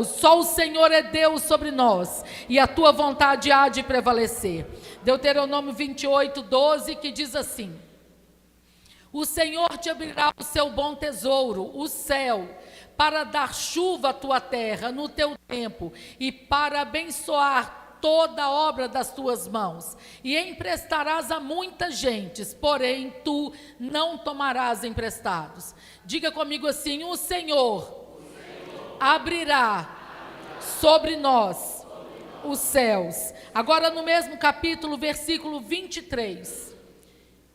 Só o Senhor é Deus sobre nós, e a tua vontade há de prevalecer. Deuteronômio 28, 12, que diz assim: o Senhor te abrirá o seu bom tesouro, o céu, para dar chuva à tua terra no teu tempo, e para abençoar toda a obra das tuas mãos, e emprestarás a muitas gentes, porém tu não tomarás emprestados. Diga comigo assim: o Senhor abrirá sobre nós os céus. Agora no mesmo capítulo, versículo 23.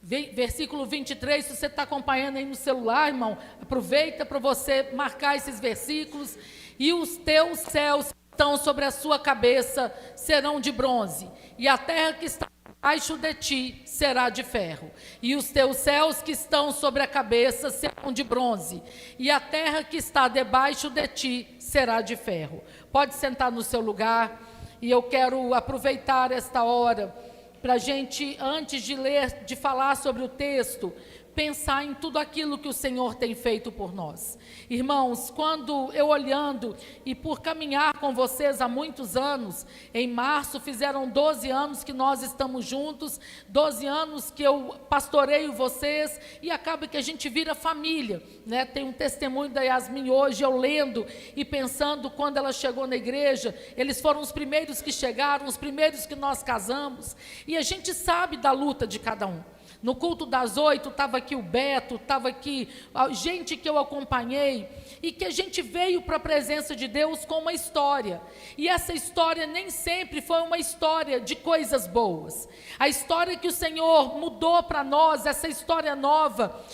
Versículo 23, se você está acompanhando aí no celular, irmão, aproveita para você marcar esses versículos. E os teus céus que estão sobre a sua cabeça serão de bronze, e a terra que está abaixo de ti será de ferro. E os teus céus que estão sobre a cabeça serão de bronze, e a terra que está debaixo de ti será de ferro. Pode sentar no seu lugar, e eu quero aproveitar esta hora para a gente, antes de ler, de falar sobre o texto, pensar em tudo aquilo que o Senhor tem feito por nós. Irmãos, quando eu olhando e por caminhar com vocês há muitos anos, em março fizeram 12 anos que nós estamos juntos, 12 anos que eu pastoreio vocês, e acaba que a gente vira família, né? Tem um testemunho da Yasmin hoje, eu lendo e pensando, quando ela chegou na igreja, eles foram os primeiros que chegaram, os primeiros que nós casamos, e a gente sabe da luta de cada um. No culto das 8, estava aqui o Beto, estava aqui gente que eu acompanhei, e que a gente veio para a presença de Deus com uma história, e essa história nem sempre foi uma história de coisas boas. A história que o Senhor mudou para nós, essa história nova,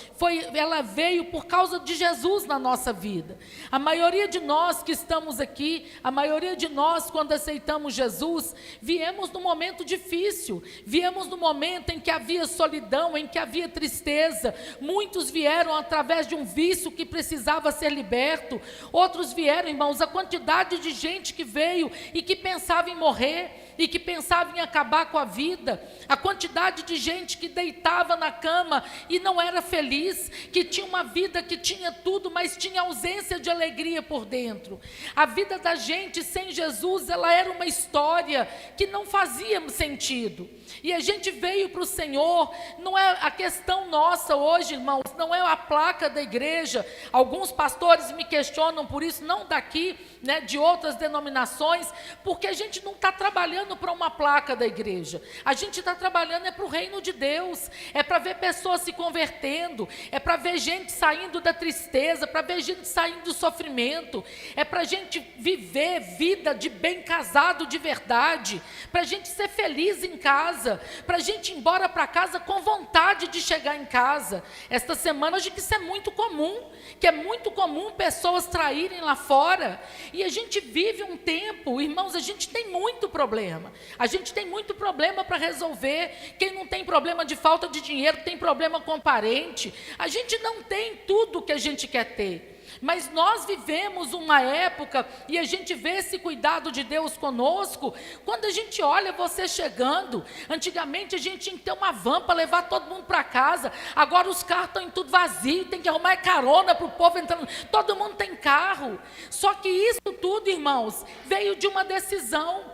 ela veio por causa de Jesus na nossa vida. A maioria de nós que estamos aqui, a maioria de nós, quando aceitamos Jesus, viemos num momento difícil, viemos num momento em que havia solidão, em que havia tristeza. Muitos vieram através de um vício que precisava ser liberto. Outros vieram, irmãos, a quantidade de gente que veio e que pensava em morrer, e que pensava em acabar com a vida. A quantidade de gente que deitava na cama e não era feliz, que tinha uma vida que tinha tudo, mas tinha ausência de alegria por dentro. A vida da gente sem Jesus, ela era uma história que não fazia sentido. E a gente veio para o Senhor. Não é a questão nossa hoje, irmãos, não é a placa da igreja. Alguns pastores me questionam por isso, não daqui, né, de outras denominações, porque a gente não está trabalhando para uma placa da igreja. A gente está trabalhando para o reino de Deus, é para ver pessoas se convertendo, é para ver gente saindo da tristeza, para ver gente saindo do sofrimento, é para a gente viver vida de bem casado de verdade, para a gente ser feliz em casa, para a gente ir embora para casa com vontade de chegar em casa. Esta semana, hoje, que isso é muito comum, que é muito comum pessoas traírem lá fora, e a gente vive um tempo, irmãos, a gente tem muito problema. A gente tem muito problema para resolver. Quem não tem problema de falta de dinheiro, tem problema com parente. A gente não tem tudo o que a gente quer ter. Mas nós vivemos uma época, e a gente vê esse cuidado de Deus conosco, quando a gente olha você chegando. Antigamente a gente tinha que ter uma van para levar todo mundo para casa. Agora os carros estão em tudo vazio, tem que arrumar carona para o povo entrando. Todo mundo tem carro. Só que isso tudo, irmãos, veio de uma decisão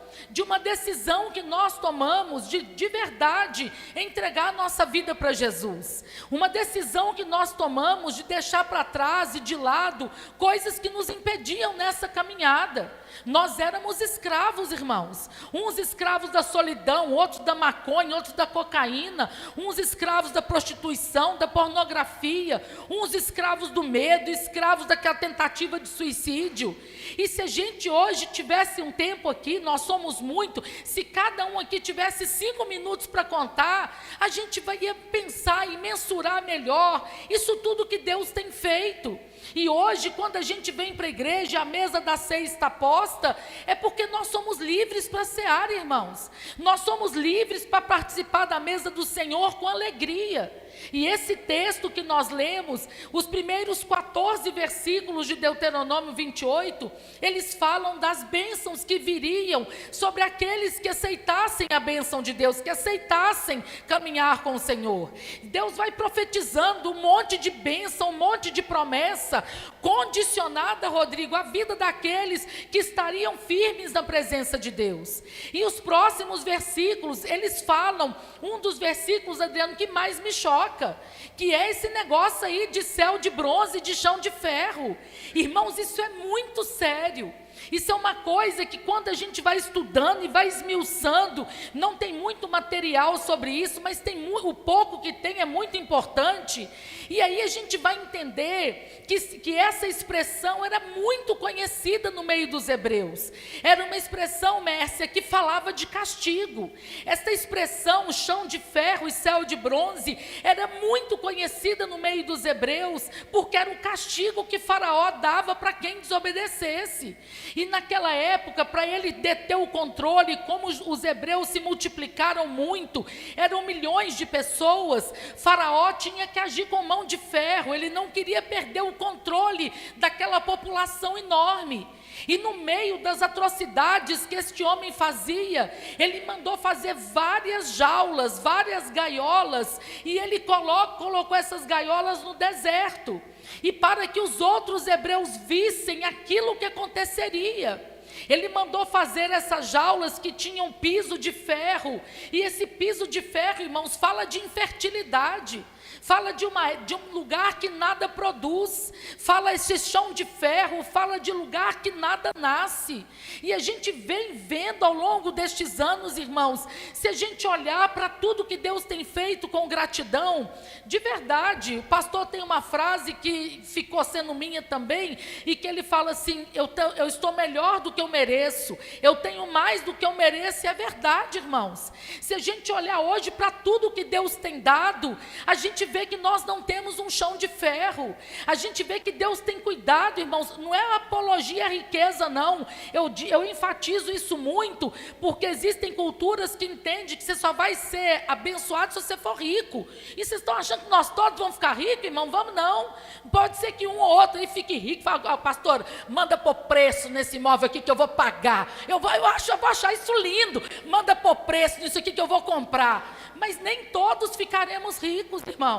que nós tomamos de verdade entregar a nossa vida para Jesus. Uma decisão que nós tomamos de deixar para trás e de lado coisas que nos impediam nessa caminhada. Nós éramos escravos, irmãos, uns escravos da solidão, outros da maconha, outros da cocaína, uns escravos da prostituição, da pornografia, uns escravos do medo, escravos daquela tentativa de suicídio. E se a gente hoje tivesse um tempo aqui, nós somos muito, se cada um aqui tivesse 5 minutos para contar, a gente ia pensar e mensurar melhor isso tudo que Deus tem feito. E hoje, quando a gente vem para a igreja, a mesa da ceia está posta, é porque nós somos livres para cear, irmãos. Nós somos livres para participar da mesa do Senhor com alegria. E esse texto que nós lemos, os primeiros 14 versículos de Deuteronômio 28, eles falam das bênçãos que viriam sobre aqueles que aceitassem a bênção de Deus, que aceitassem caminhar com o Senhor. Deus vai profetizando um monte de bênção, um monte de promessa, condicionada, Rodrigo, à vida daqueles que estariam firmes na presença de Deus. E os próximos versículos, eles falam, um dos versículos, Adriano, que mais me choca, que é esse negócio aí de céu de bronze e de chão de ferro. Irmãos, isso é muito sério. Isso é uma coisa que quando a gente vai estudando e vai esmiuçando, não tem muito material sobre isso, mas o pouco que tem é muito importante. E aí a gente vai entender que essa expressão era muito conhecida no meio dos hebreus. Era uma expressão, Mércia, que falava de castigo. Essa expressão, chão de ferro e céu de bronze, era muito conhecida no meio dos hebreus, porque era o castigo que Faraó dava para quem desobedecesse. E naquela época, para ele deter o controle, como os hebreus se multiplicaram muito, eram milhões de pessoas, Faraó tinha que agir com mão de ferro, ele não queria perder o controle daquela população enorme. E no meio das atrocidades que este homem fazia, ele mandou fazer várias jaulas, várias gaiolas, e ele colocou essas gaiolas no deserto, e para que os outros hebreus vissem aquilo que aconteceria. Ele mandou fazer essas jaulas que tinham piso de ferro, e esse piso de ferro, irmãos, fala de infertilidade, fala de um lugar que nada produz, fala esse chão de ferro, fala de lugar que nada nasce. E a gente vem vendo ao longo destes anos, irmãos, se a gente olhar para tudo que Deus tem feito com gratidão, de verdade, o pastor tem uma frase que ficou sendo minha também, e que ele fala assim, eu estou melhor do que eu mereço, eu tenho mais do que eu mereço, e é verdade, irmãos. Se a gente olhar hoje para tudo que Deus tem dado, a gente vê que nós não temos um chão de ferro, a gente vê que Deus tem cuidado, irmãos, não é apologia à riqueza, não, eu enfatizo isso muito, porque existem culturas que entendem que você só vai ser abençoado se você for rico, e vocês estão achando que nós todos vamos ficar ricos, irmão? Vamos não, pode ser que um ou outro aí fique rico, fala, pastor, manda pôr preço nesse imóvel aqui que eu vou pagar, eu vou achar isso lindo, manda pôr preço nisso aqui que eu vou comprar, mas nem todos ficaremos ricos, irmãos.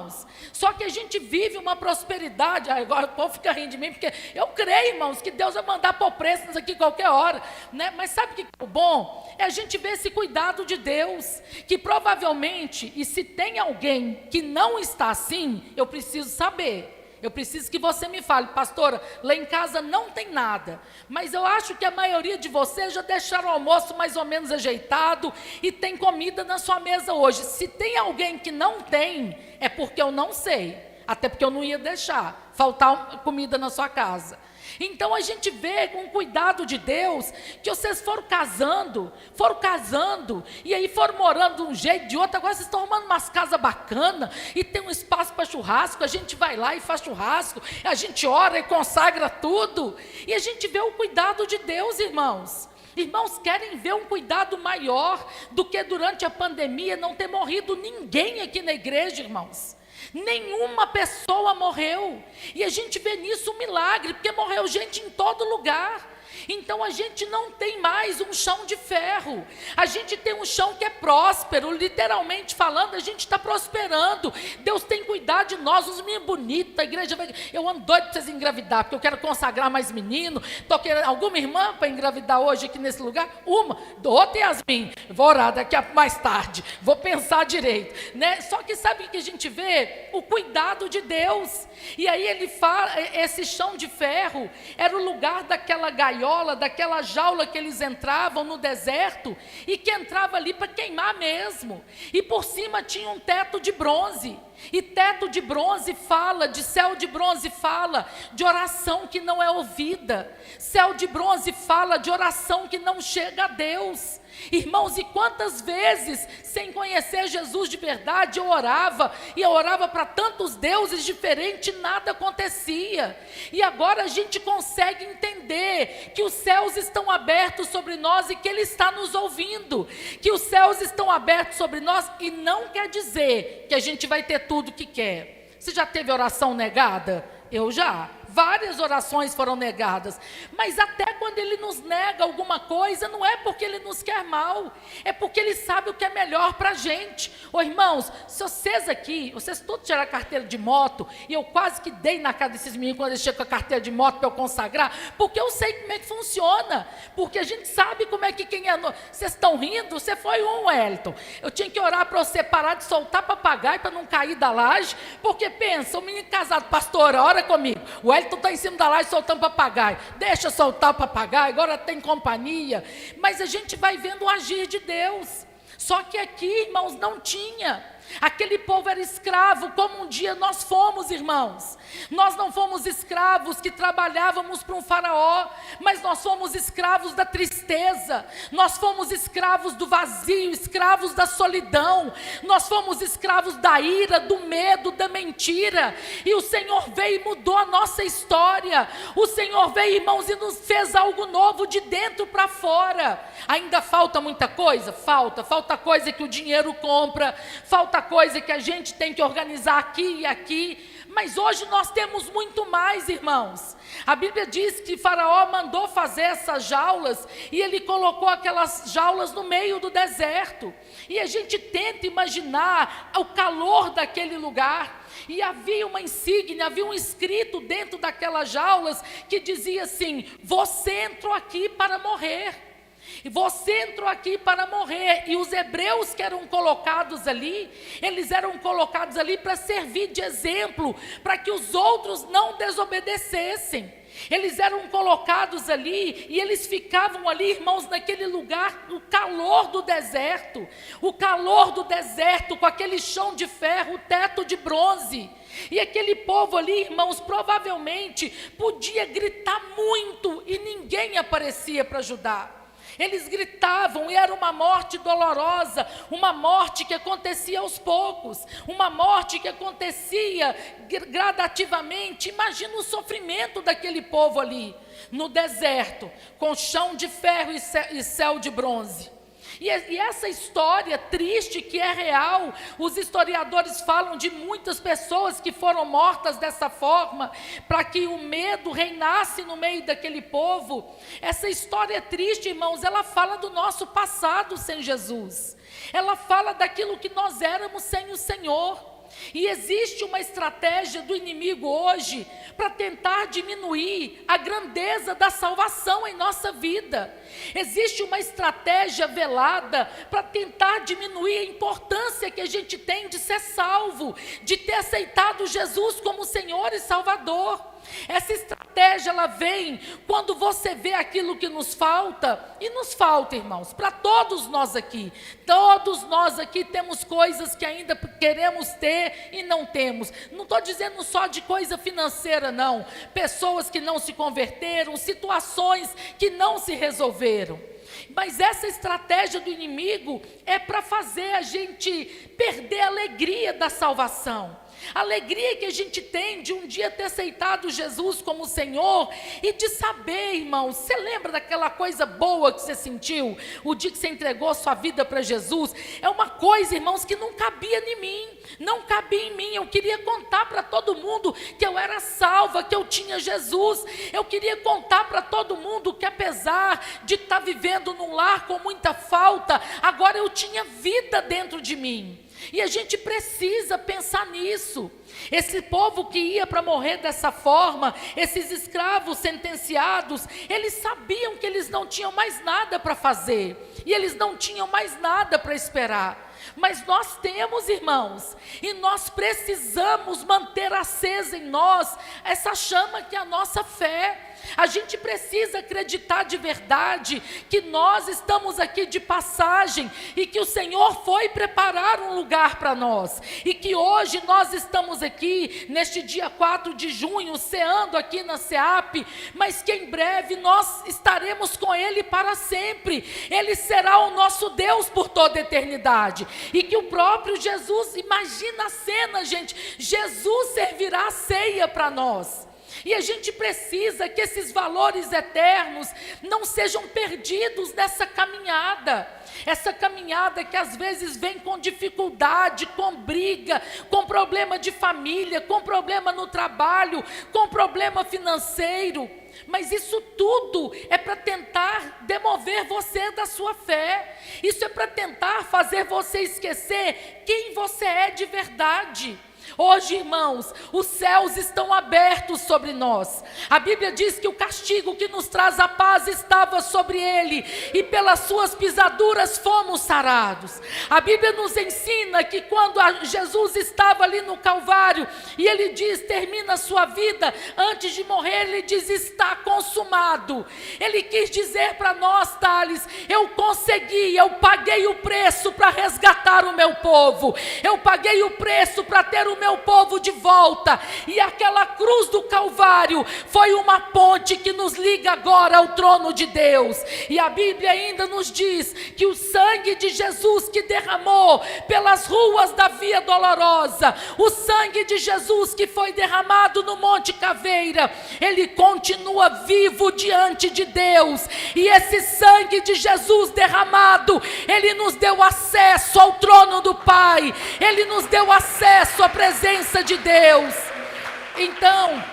Só que a gente vive uma prosperidade. Agora o povo fica rindo de mim, porque eu creio, irmãos, que Deus vai mandar pôr preço nisso aqui qualquer hora, né? Mas sabe o que é o bom? É a gente ver esse cuidado de Deus, que provavelmente, e se tem alguém que não está assim, eu preciso saber. Eu preciso que você me fale, pastora, lá em casa não tem nada, mas eu acho que a maioria de vocês já deixaram o almoço mais ou menos ajeitado e tem comida na sua mesa hoje. Se tem alguém que não tem, é porque eu não sei, até porque eu não ia deixar faltar comida na sua casa. Então a gente vê com o cuidado de Deus, que vocês foram casando, e aí foram morando de um jeito, de outro, agora vocês estão arrumando umas casas bacanas, e tem um espaço para churrasco, a gente vai lá e faz churrasco, a gente ora e consagra tudo, e a gente vê o cuidado de Deus, irmãos. Irmãos, querem ver um cuidado maior do que durante a pandemia não ter morrido ninguém aqui na igreja, irmãos? Nenhuma pessoa morreu, e a gente vê nisso um milagre, porque morreu gente em todo lugar. Então a gente não tem mais um chão de ferro, a gente tem um chão que é próspero, literalmente falando, a gente está prosperando. Deus tem cuidado de nós, uns meninos bonitos, a igreja vai, eu ando doido para vocês engravidar, porque eu quero consagrar mais menino, estou querendo alguma irmã para engravidar hoje aqui nesse lugar, outra Yasmin, vou orar daqui a mais tarde, vou pensar direito, né? Só que sabe o que a gente vê? O cuidado de Deus. E aí ele fala, esse chão de ferro era o lugar daquela gaiola, daquela jaula que eles entravam no deserto, e que entrava ali para queimar mesmo, e por cima tinha um teto de bronze, e teto de bronze fala, de céu de bronze fala, de oração que não é ouvida, céu de bronze fala de oração que não chega a Deus. Irmãos, e quantas vezes, sem conhecer Jesus de verdade, eu orava para tantos deuses diferentes, nada acontecia, e agora a gente consegue entender que os céus estão abertos sobre nós, e que Ele está nos ouvindo, que os céus estão abertos sobre nós, e não quer dizer que a gente vai ter tudo que quer. Você já teve oração negada? Eu já. Várias orações foram negadas, mas até quando Ele nos nega alguma coisa, não é porque Ele nos quer mal, é porque Ele sabe o que é melhor para a gente. Ô irmãos, se vocês aqui, vocês todos tiraram carteira de moto, e eu quase que dei na cara desses meninos quando eles chegam com a carteira de moto para eu consagrar, porque eu sei como é que funciona, porque a gente sabe como é que quem é... Vocês estão rindo? Você foi um, Wellington. Eu tinha que orar para você parar de soltar papagaio para não cair da laje, porque pensa, o menino casado, pastor, ora comigo, o Wellington está em cima da laje soltando papagaio, deixa soltar o papagaio, agora tem companhia, mas a gente vai vendo o agir de Deus. Só que aqui, irmãos, não tinha. Aquele povo era escravo, como um dia nós fomos, irmãos. Nós não fomos escravos que trabalhávamos para um faraó, mas nós fomos escravos da tristeza, nós fomos escravos do vazio, escravos da solidão, nós fomos escravos da ira, do medo, da mentira, e o Senhor veio e mudou a nossa história. O Senhor veio, irmãos, e nos fez algo novo de dentro para fora. Ainda falta muita coisa? Falta coisa que o dinheiro compra, falta coisa que a gente tem que organizar aqui e aqui, mas hoje nós temos muito mais, irmãos. A Bíblia diz que Faraó mandou fazer essas jaulas, e ele colocou aquelas jaulas no meio do deserto, e a gente tenta imaginar o calor daquele lugar, e havia uma insígnia, havia um escrito dentro daquelas jaulas, que dizia assim: você entrou aqui para morrer. E você entrou aqui para morrer. E os hebreus que eram colocados ali, eles eram colocados ali para servir de exemplo, para que os outros não desobedecessem. Eles eram colocados ali, e eles ficavam ali, irmãos, naquele lugar, o calor do deserto, com aquele chão de ferro, o teto de bronze. E aquele povo ali, irmãos, provavelmente podia gritar muito, e ninguém aparecia para ajudar. Eles gritavam, e era uma morte dolorosa, uma morte que acontecia aos poucos, uma morte que acontecia gradativamente. Imagina o sofrimento daquele povo ali, no deserto, com chão de ferro e céu de bronze. E essa história triste, que é real, os historiadores falam de muitas pessoas que foram mortas dessa forma, para que o medo reinasse no meio daquele povo. Essa história triste, irmãos, ela fala do nosso passado sem Jesus, ela fala daquilo que nós éramos sem o Senhor. E existe uma estratégia do inimigo hoje para tentar diminuir a grandeza da salvação em nossa vida. Existe uma estratégia velada para tentar diminuir a importância que a gente tem de ser salvo, de ter aceitado Jesus como Senhor e Salvador. Essa estratégia, ela vem quando você vê aquilo que nos falta, e nos falta, irmãos, para todos nós aqui temos coisas que ainda queremos ter e não temos. Não estou dizendo só de coisa financeira, não. Pessoas que não se converteram, situações que não se resolveram. Mas essa estratégia do inimigo é para fazer a gente perder a alegria da salvação. A alegria que a gente tem de um dia ter aceitado Jesus como Senhor, e de saber, irmão, você lembra daquela coisa boa que você sentiu o dia que você entregou sua vida para Jesus? É uma coisa, irmãos, que não cabia em mim, não cabia em mim. Eu queria contar para todo mundo que eu era salva, que eu tinha Jesus. Eu queria contar para todo mundo que, apesar de estar vivendo num lar com muita falta, agora eu tinha vida dentro de mim. E a gente precisa pensar nisso. Esse povo que ia para morrer dessa forma, esses escravos sentenciados, eles sabiam que eles não tinham mais nada para fazer, e eles não tinham mais nada para esperar. Mas nós temos, irmãos, e nós precisamos manter acesa em nós essa chama que é a nossa fé. A gente precisa acreditar de verdade que nós estamos aqui de passagem, e que o Senhor foi preparar um lugar para nós, e que hoje nós estamos aqui neste dia 4 de junho, ceando aqui na SEAP, mas que em breve nós estaremos com Ele para sempre. Ele será o nosso Deus por toda a eternidade, e que o próprio Jesus, imagina a cena, gente, Jesus servirá a ceia para nós. E a gente precisa que esses valores eternos não sejam perdidos nessa caminhada. Essa caminhada que às vezes vem com dificuldade, com briga, com problema de família, com problema no trabalho, com problema financeiro. Mas isso tudo é para tentar demover você da sua fé. Isso é para tentar fazer você esquecer quem você é de verdade. Hoje, irmãos, os céus estão abertos sobre nós. A Bíblia diz que o castigo que nos traz a paz estava sobre ele, e pelas suas pisaduras fomos sarados. A Bíblia nos ensina que quando Jesus estava ali no Calvário, e ele diz, termina a sua vida, antes de morrer, ele diz, está consumado. Ele quis dizer para nós, Thales, eu consegui, eu paguei o preço para resgatar o meu povo. Eu paguei o preço para ter o meu povo de volta, e aquela cruz do Calvário foi uma ponte que nos liga agora ao trono de Deus. E a Bíblia ainda nos diz que o sangue de Jesus que derramou pelas ruas da Via Dolorosa, o sangue de Jesus que foi derramado no Monte Caveira, ele continua vivo diante de Deus, e esse sangue de Jesus derramado, ele nos deu acesso ao trono do Pai, ele nos deu acesso à presença de Deus. Então,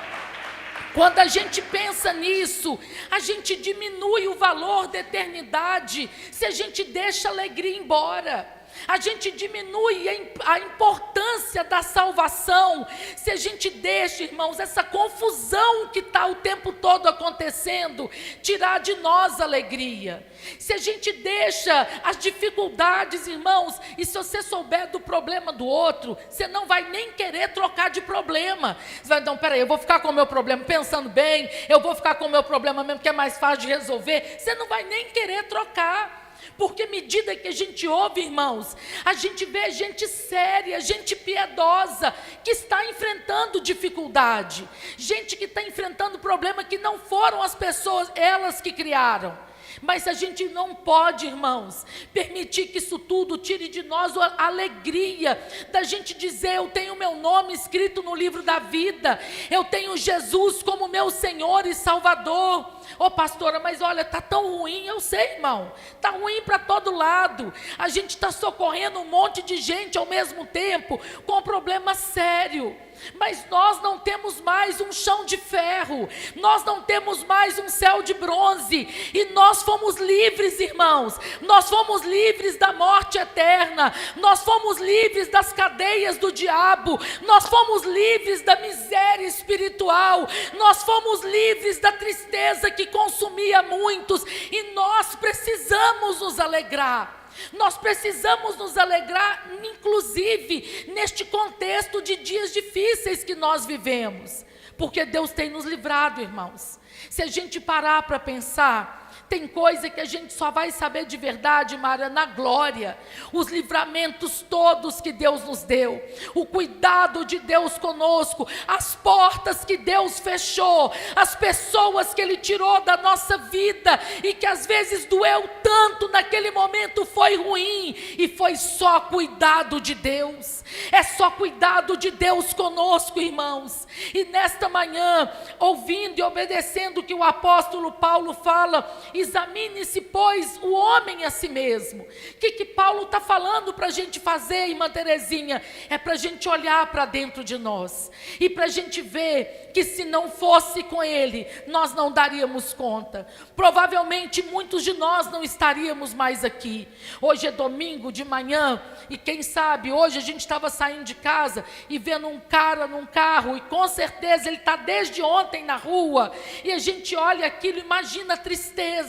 quando a gente pensa nisso, a gente diminui o valor da eternidade, se a gente deixa a alegria embora. A gente diminui a importância da salvação, se a gente deixa, irmãos, essa confusão que está o tempo todo acontecendo, tirar de nós a alegria. Se a gente deixa as dificuldades, irmãos, e se você souber do problema do outro, você não vai nem querer trocar de problema. Você vai, não, peraí, eu vou ficar com o meu problema pensando bem, eu vou ficar com o meu problema mesmo, que é mais fácil de resolver. Você não vai nem querer trocar. Porque à medida que a gente ouve, irmãos, a gente vê gente séria, gente piedosa, que está enfrentando dificuldade, gente que está enfrentando problema que não foram as pessoas, elas que criaram. Mas a gente não pode, irmãos, permitir que isso tudo tire de nós a alegria da gente dizer, eu tenho meu nome escrito no livro da vida, eu tenho Jesus como meu Senhor e Salvador. Ô pastora, mas olha, está tão ruim. Eu sei, irmão, está ruim para todo lado. A gente está socorrendo um monte de gente ao mesmo tempo, com um problema sério. Mas nós não temos mais um chão de ferro, nós não temos mais um céu de bronze, e nós fomos livres, irmãos, nós fomos livres da morte eterna, nós fomos livres das cadeias do diabo, nós fomos livres da miséria espiritual, nós fomos livres da tristeza que consumia muitos, e nós precisamos nos alegrar. Nós precisamos nos alegrar, inclusive, neste contexto de dias difíceis que nós vivemos, porque Deus tem nos livrado, irmãos. Se a gente parar para pensar, tem coisa que a gente só vai saber de verdade, Mara, na glória. Os livramentos todos que Deus nos deu, o cuidado de Deus conosco, as portas que Deus fechou, as pessoas que Ele tirou da nossa vida e que às vezes doeu tanto naquele momento, foi ruim, e foi só cuidado de Deus. É só cuidado de Deus conosco, irmãos. E nesta manhã, ouvindo e obedecendo o que o apóstolo Paulo fala, examine-se, pois, o homem a si mesmo. O que Paulo está falando para a gente fazer, irmã Terezinha? É para a gente olhar para dentro de nós, e para a gente ver que se não fosse com Ele, nós não daríamos conta. Provavelmente muitos de nós não estaríamos mais aqui. Hoje é domingo de manhã, e quem sabe, hoje a gente estava saindo de casa e vendo um cara num carro, e com certeza ele está desde ontem na rua, e a gente olha aquilo, imagina a tristeza.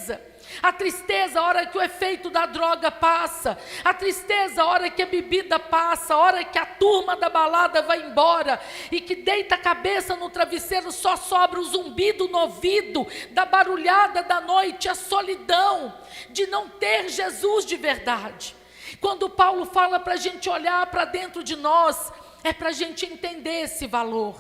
A tristeza a hora que o efeito da droga passa, a tristeza a hora que a bebida passa, a hora que a turma da balada vai embora, e que deita a cabeça no travesseiro, só sobra o zumbido no ouvido, da barulhada da noite, a solidão de não ter Jesus de verdade. Quando Paulo fala para a gente olhar para dentro de nós, é para a gente entender esse valor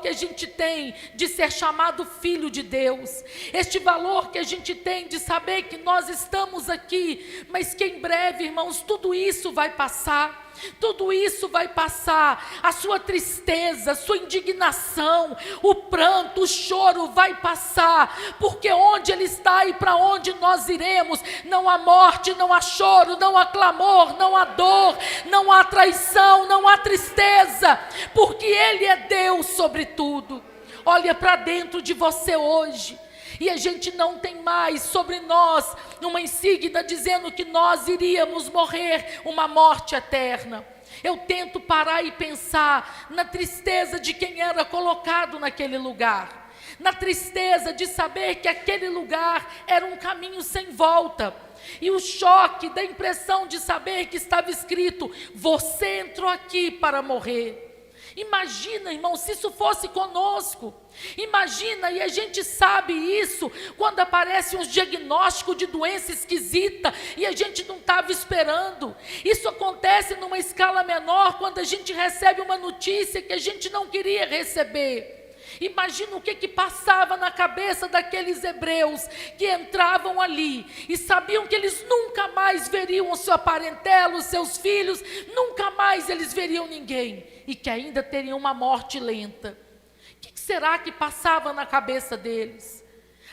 que a gente tem de ser chamado filho de Deus, este valor que a gente tem de saber que nós estamos aqui, mas que em breve, irmãos, tudo isso vai passar. tudo isso vai passar, a sua tristeza, a sua indignação, o pranto, o choro vai passar, porque onde Ele está e para onde nós iremos, não há morte, não há choro, não há clamor, não há dor, não há traição, não há tristeza, porque Ele é Deus sobre tudo. Olha para dentro de você hoje, e a gente não tem mais sobre nós uma insígnia dizendo que nós iríamos morrer uma morte eterna. Eu tento parar e pensar na tristeza de quem era colocado naquele lugar, na tristeza de saber que aquele lugar era um caminho sem volta, e o choque da impressão de saber que estava escrito: você entrou aqui para morrer. Imagina, irmão, se isso fosse conosco. Imagina, e a gente sabe isso, quando aparece um diagnóstico de doença esquisita e a gente não estava esperando. Isso acontece numa escala menor, quando a gente recebe uma notícia que a gente não queria receber. Imagina o que passava na cabeça daqueles hebreus que entravam ali e sabiam que eles nunca mais veriam o seu parentela, os seus filhos, nunca mais eles veriam ninguém, e que ainda teriam uma morte lenta. O que será que passava na cabeça deles?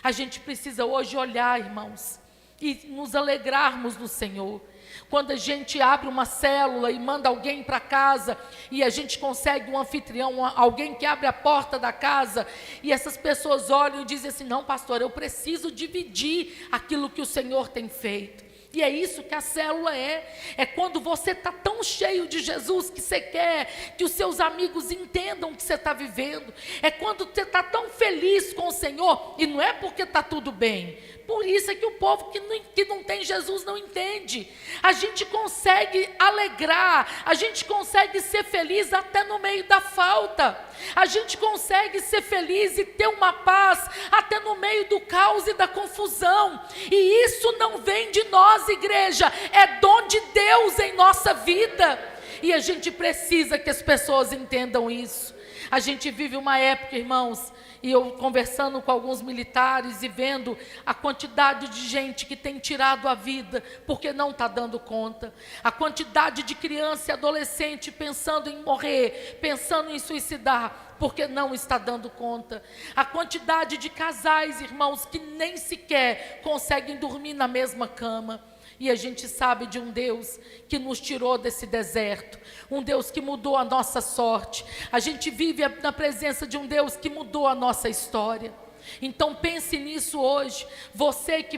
A gente precisa hoje olhar, irmãos, e nos alegrarmos no Senhor. Quando a gente abre uma célula e manda alguém para casa, e a gente consegue um anfitrião, alguém que abre a porta da casa, e essas pessoas olham e dizem assim: não, pastor, eu preciso dividir aquilo que o Senhor tem feito. E é isso que a célula é quando você está tão cheio de Jesus que você quer que os seus amigos entendam o que você está vivendo, é quando você está tão feliz com o Senhor, e não é porque está tudo bem. Por isso é que o povo que não tem Jesus não entende. A gente consegue alegrar, a gente consegue ser feliz até no meio da falta. A gente consegue ser feliz e ter uma paz até no meio do caos e da confusão. E isso não vem de nós, igreja, é dom de Deus em nossa vida. E a gente precisa que as pessoas entendam isso. A gente vive uma época, irmãos, e eu conversando com alguns militares e vendo a quantidade de gente que tem tirado a vida porque não está dando conta, a quantidade de criança e adolescente pensando em morrer, pensando em suicidar porque não está dando conta, a quantidade de casais, irmãos, que nem sequer conseguem dormir na mesma cama. E a gente sabe de um Deus que nos tirou desse deserto, um Deus que mudou a nossa sorte. A gente vive na presença de um Deus que mudou a nossa história. Então pense nisso hoje, você que vai